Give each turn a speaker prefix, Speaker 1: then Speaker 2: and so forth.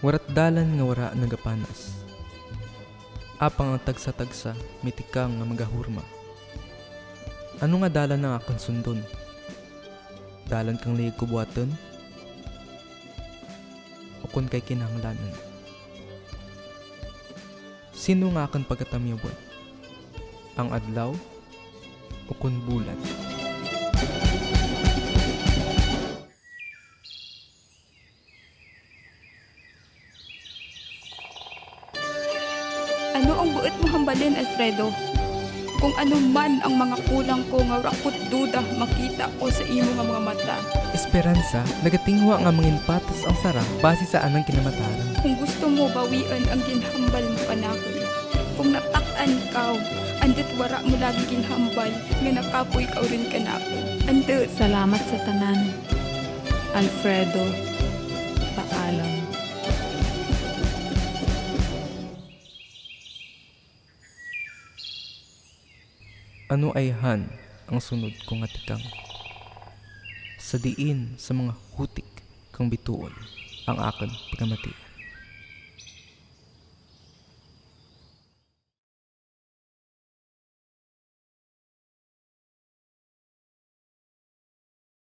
Speaker 1: Warat dalan nga wara nagapanas. Apang ang tagsa-tagsa mitikang nga magahurma. Ano nga dalan na akong sundon? Dalan kang liig kubuatan? O kun kay kinahanglanan? Sino nga akong pagkatamyawan? Ang adlaw o kun bulan?
Speaker 2: Ano ang buot mo hambalin, Alfredo? Kung ano man ang mga kulang ko nga rakot duda makita ko sa imo nga mga mata.
Speaker 1: Esperanza, nagatingwa nga mangin patos ang sarang base sa anang kinamataran.
Speaker 2: Kung gusto mo bawian ang ginhambal mo panahon. Kung natak-an ikaw, andit wara mo lagi ginhambal nga nakapoy ka rin ka na ako. Andit.
Speaker 3: Salamat sa tanan. Alfredo, paalam.
Speaker 1: Ano ay han ang sunod ko nga tikang? Sa diin sa mga hutik kang bituon ang akin pagkamati.